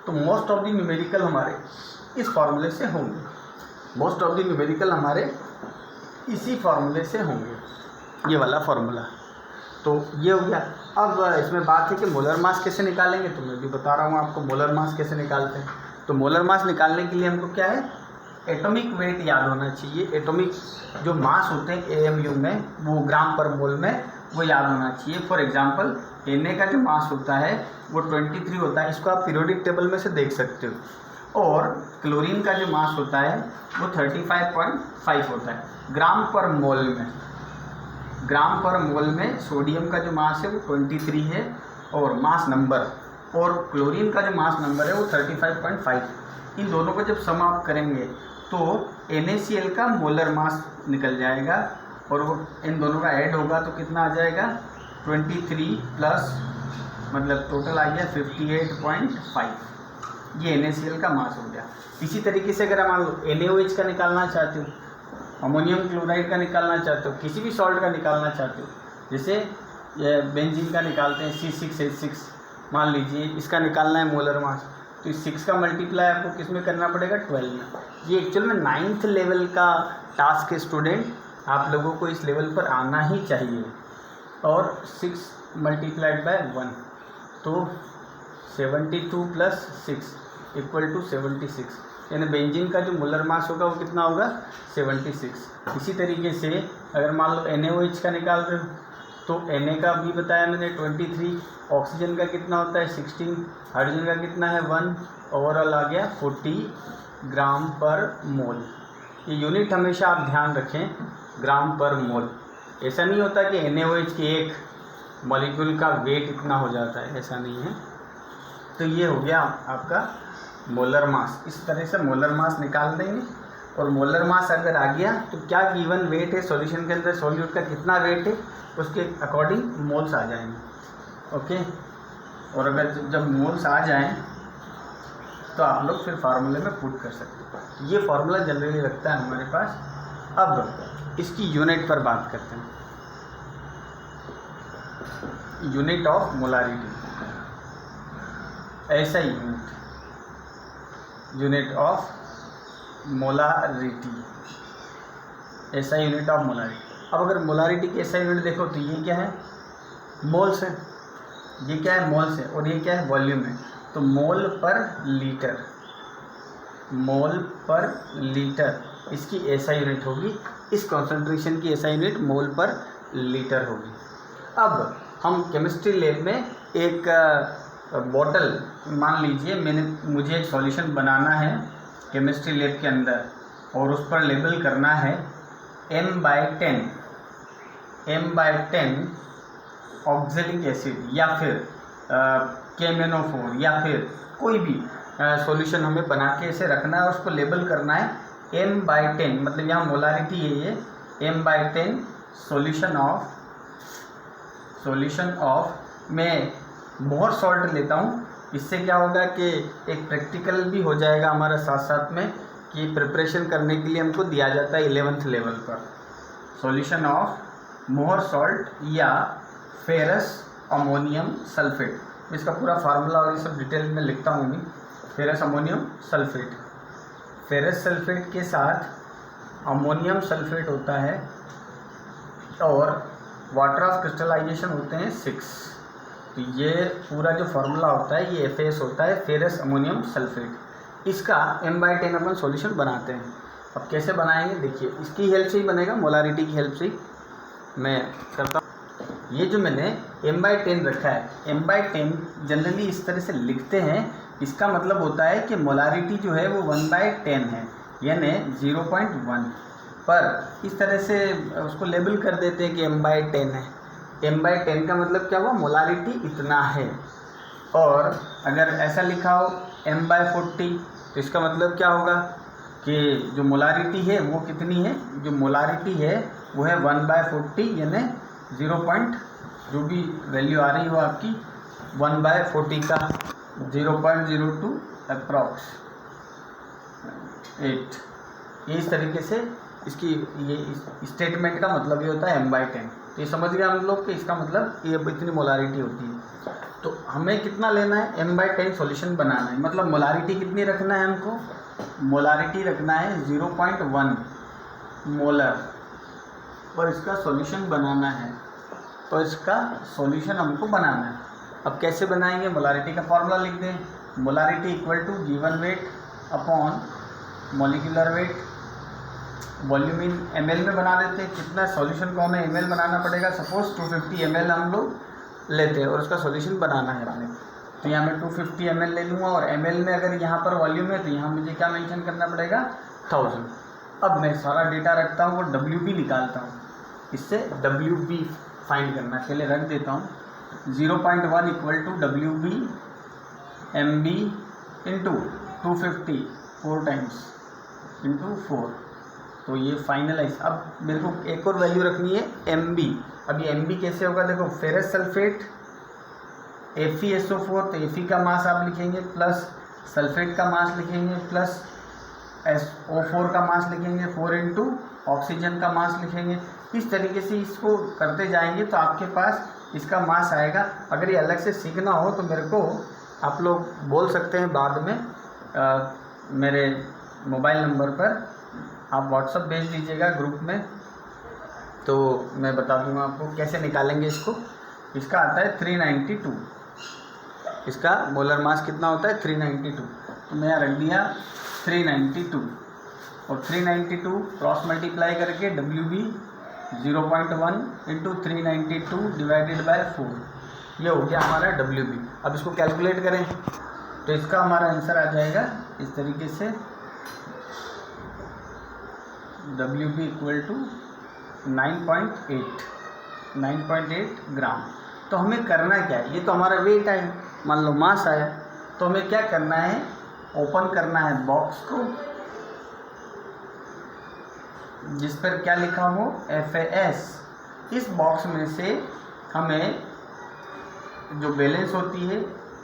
तो most of the numerical हमारे इस फॉर्मूले से होंगे, मोस्ट ऑफ द न्यूमेरिकल हमारे इसी फॉर्मूले से होंगे, ये वाला फॉर्मूला। तो ये हो गया। अब इसमें बात है कि मोलर मास कैसे निकालेंगे, तो मैं भी बता रहा हूँ आपको मोलर मास कैसे निकालते हैं। तो मोलर मास निकालने के लिए हमको क्या है, एटॉमिक वेट याद होना चाहिए। एटॉमिक जो मास होते हैं AMU में, वो ग्राम पर मोल में, वो याद होना चाहिए। फॉर एग्जांपल Na का जो मास होता है वो 23 होता है, इसको आप पीरियोडिक टेबल में से देख सकते हो। और क्लोरीन का जो मास होता है वो 35.5 होता है ग्राम पर मोल में। ग्राम पर मोल में सोडियम का जो मास है वो 23 है और मास नंबर, और क्लोरीन का जो मास नंबर है वो 35.5। इन दोनों को जब सम आप करेंगे तो NaCl का मोलर मास निकल जाएगा, और वो इन दोनों का ऐड होगा तो कितना आ जाएगा 23 प्लस, मतलब टोटल आ गया 58.5। ये NaCl का मास हो गया। इसी तरीके से अगर मान लो NaOH का निकालना चाहते हो, अमोनियम क्लोराइड का निकालना चाहते हो, किसी भी सॉल्ट का निकालना चाहते हो, जैसे ये बेंजीन का निकालते हैं C6H6 मान लीजिए, इसका निकालना है मोलर मास, तो इस 6 का मल्टीप्लाई आपको किस में करना पड़ेगा 12 में। ये एक्चुअल में 9th लेवल का टास्क है स्टूडेंट, आप लोगों को इस लेवल पर आना ही चाहिए। और 6 मल्टीप्लाइड बाय 1 तो 72 प्लस 6 इक्वल टू 76, यानी बेंजीन का जो मोलर मास होगा वो कितना होगा 76। इसी तरीके से अगर मान लो NaOH का निकाल रहे हो तो Na का भी बताया मैंने 23, ऑक्सीजन का कितना होता है 16, हाइड्रोजन का कितना है 1, ओवरऑल आ गया 40 ग्राम पर मोल। ये यूनिट हमेशा आप ध्यान रखें, ग्राम पर मोल। ऐसा नहीं होता कि NaOH के एक मॉलिक्यूल का वेट इतना हो जाता है, ऐसा नहीं है। तो ये हो गया आपका मोलर मास। इस तरह से मोलर मास निकाल देंगे, और मोलर मास अगर आ गया तो क्या गिवन वेट है सॉल्यूशन के अंदर, सॉल्यूट का कितना वेट है, उसके अकॉर्डिंग मोल्स आ जाएंगे। ओके, और अगर जब मोल्स आ जाएं तो आप लोग फिर फार्मूले में पुट कर सकते हैं। ये फार्मूला जनरली लगता है हमारे पास। अब इसकी यूनिट पर बात करते हैं, यूनिट ऑफ मोलारिटी। ऐसा यूनिट, यूनिट ऑफ मोलारिटी, ऐसा यूनिट ऑफ मोलारिटी। अब अगर मोलारिटी की ऐसा यूनिट देखो तो ये क्या है, मोल्स है। ये क्या है, मोल्स है, और ये क्या है, वॉल्यूम है। तो मोल पर लीटर, मोल पर लीटर इसकी ऐसा यूनिट होगी, इस कॉन्सेंट्रेशन की ऐसा यूनिट मोल पर लीटर होगी। अब हम केमिस्ट्री लैब में एक बॉटल, मान लीजिए मुझे एक सॉल्यूशन बनाना है केमिस्ट्री लैब के अंदर, और उस पर लेबल करना है M/10 ऑक्जेलिक एसिड, या फिर KMnO4, या फिर कोई भी सॉल्यूशन हमें बना के ऐसे रखना है, उसको लेबल करना है M/10, मतलब यहाँ मोलारिटी है ये M/10 सॉल्यूशन ऑफ। मैं मोर सॉल्ट लेता हूँ, इससे क्या होगा कि एक प्रैक्टिकल भी हो जाएगा हमारा साथ साथ में, कि प्रिपरेशन करने के लिए हमको दिया जाता है 11th लेवल पर। सॉल्यूशन ऑफ मोर सॉल्ट या फेरस अमोनियम सल्फेट, इसका पूरा फार्मूला और ये सब डिटेल में लिखता हूँ मैं। Ferrous ammonium sulphate, ferrous sulphate के साथ अमोनियम सल्फेट होता है, और वाटर ऑफ क्रिस्टलाइजेशन होते हैं 6। तो ये पूरा जो फार्मूला होता है ये FAS होता है, फेरस अमोनियम सल्फेट। इसका M/10 अपन सॉल्यूशन बनाते हैं। अब कैसे बनाएंगे देखिए, इसकी हेल्प से ही बनेगा, मोलारिटी की हेल्प से ही मैं करता हूँ। ये जो मैंने M/10 रखा है, M/10 जनरली इस तरह से लिखते हैं, इसका मतलब होता है कि मोलारिटी जो है वो 1/10 है, यानी 0.1, पर इस तरह से उसको लेबल कर देते हैं कि M/10 है। M/10 का मतलब क्या हुआ, मोलारिटी इतना है। और अगर ऐसा लिखा हो M/40 तो इसका मतलब क्या होगा कि जो मोलारिटी है वो कितनी है, जो मोलारिटी है वो है 1/40, यानी 0. जो भी वैल्यू आ रही हो आपकी 1/40 का 0.02 अप्रॉक्स 8। ये इस तरीके से इसकी ये स्टेटमेंट का मतलब ये होता है M/10। तो ये समझ गए हम लोग कि इसका मतलब ये इतनी मोलारिटी होती है। तो हमें कितना लेना है, m/10 सॉल्यूशन बनाना है, मतलब मोलारिटी कितनी रखना है हमको, मोलारिटी रखना है 0.1 मोलर, और इसका सॉल्यूशन बनाना है, तो इसका सॉल्यूशन हमको बनाना है। अब कैसे बनाएंगे, मोलारिटी का फॉर्मूला लिख दें, molarity equal to given weight upon molecular weight, volume in ml में बना देते हैं। कितना सॉल्यूशन को हमें ml बनाना पड़ेगा, सपोज 250 ml हम लोग लेते हैं और उसका सॉल्यूशन बनाना है हमें, तो यहाँ मैं 250 ml ले लूँगा, और ml में अगर यहाँ पर वॉल्यूम है तो यहाँ मुझे क्या मेंशन करना पड़ेगा, 1000। अब मैं सारा डेटा रखता हूँ और WB निकालता हूँ, इससे WB फाइंड करना, पहले रख देता हूँ 0.1 equal to WB MB into 250 4 times into 4, तो ये फाइनलाइज। अब मेरे को एक और वैल्यू रखनी है MB। अब ये MB कैसे होगा, देखो फेरस सल्फेट FeSO4, तो Fe का मास आप लिखेंगे प्लस सल्फेट का मास लिखेंगे प्लस SO4 का मास लिखेंगे, 4 इंटू ऑक्सीजन का मास लिखेंगे। इस तरीके से इसको करते जाएंगे तो आपके पास इसका मास आएगा। अगर ये अलग से सीखना हो तो मेरे को आप लोग बोल सकते हैं बाद में, मेरे मोबाइल नंबर पर आप व्हाट्सअप भेज दीजिएगा ग्रुप में, तो मैं बता दूंगा आपको कैसे निकालेंगे इसको। इसका आता है 392, इसका मोलर मास कितना होता है 392, तो मैं यहाँ रख दिया 392, और 392 क्रॉस मल्टीप्लाई करके WB 0.1 इंटू 392 डिवाइडेड बाय 4, ये हो गया हमारा WB। अब इसको कैलकुलेट करें तो इसका हमारा आंसर आ जाएगा इस तरीके से, WB इक्वल टू 9.8 ग्राम। तो हमें करना क्या है, ये तो हमारा वेट है, मान लो मास आया, तो हमें क्या करना है, ओपन करना है बॉक्स को जिस पर क्या लिखा हो FAS। इस बॉक्स में से हमें जो बैलेंस होती है,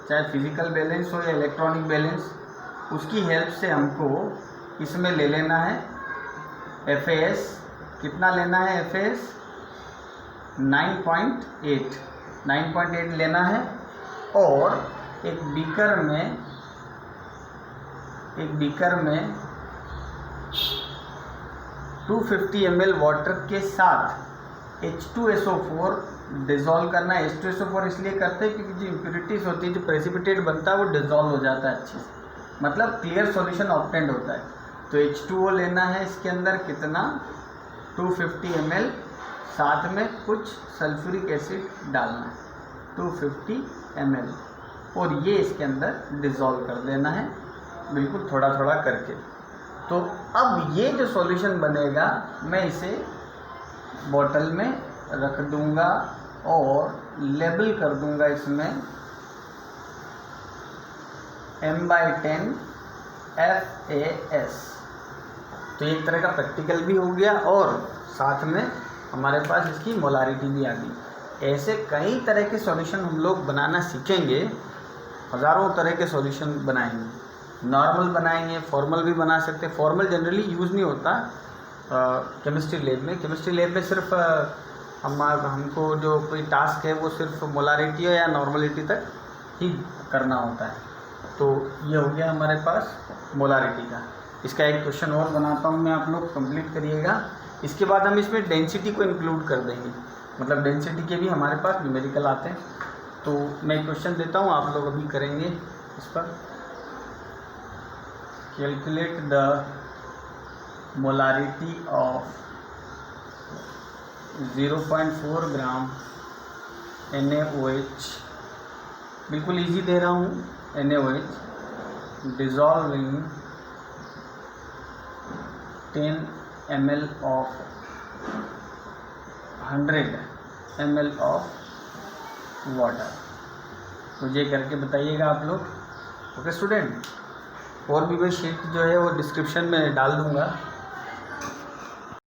चाहे फिजिकल बैलेंस हो या इलेक्ट्रॉनिक बैलेंस, उसकी हेल्प से हमको इसमें ले लेना है FAS। कितना लेना है FAS 9.8 लेना है, और एक बीकर में 250 ml वाटर के साथ H2SO4 डिज़ोल्व करना है। H2SO4 इसलिए करते हैं क्योंकि जो इम्प्योरिटीज़ होती है, जो प्रेसिपिटेट बनता है, वो डिज़ोल्व हो जाता है अच्छे से, मतलब क्लियर सॉल्यूशन ऑब्टेंड होता है। तो H2O लेना है, इसके अंदर कितना 250 ml, साथ में कुछ सल्फ्यूरिक एसिड डालना है 250 ml, और ये इसके अंदर डिज़ोल्व कर देना है बिल्कुल थोड़ा थोड़ा करके। तो अब ये जो सॉल्यूशन बनेगा मैं इसे बोतल में रख दूंगा और लेबल कर दूंगा इसमें m/10 FAS। तो एक तरह का प्रैक्टिकल भी हो गया और साथ में हमारे पास इसकी मोलारिटी भी आ गई। ऐसे कई तरह के सॉल्यूशन हम लोग बनाना सीखेंगे, हज़ारों तरह के सॉल्यूशन बनाएंगे, नॉर्मल बनाएंगे, फॉर्मल भी बना सकते हैं। फॉर्मल जनरली यूज़ नहीं होता केमिस्ट्री लैब में। केमिस्ट्री लैब में सिर्फ हमको जो कोई टास्क है वो सिर्फ मोलारिटी या नॉर्मलिटी तक ही करना होता है। तो ये हो गया हमारे पास मोलारिटी का। इसका एक क्वेश्चन और बनाता हूँ मैं, आप लोग कंप्लीट करिएगा। इसके बाद हम इसमें डेंसिटी को इंक्लूड कर देंगे, मतलब डेंसिटी के भी हमारे पास न्यूमेरिकल आते हैं। तो मैं एक क्वेश्चन देता हूँ, आप लोग अभी करेंगे इस पर। Calculate the molarity of 0.4 gram NaOH, बिल्कुल इजी दे रहा हूँ, NaOH डिज़ोल्विंग 10 ml of 100 ml of water. मुझे करके बताइएगा आप लोग। ओके स्टूडेंट, और भी मैं शीट जो है वो डिस्क्रिप्शन में डाल दूँगा।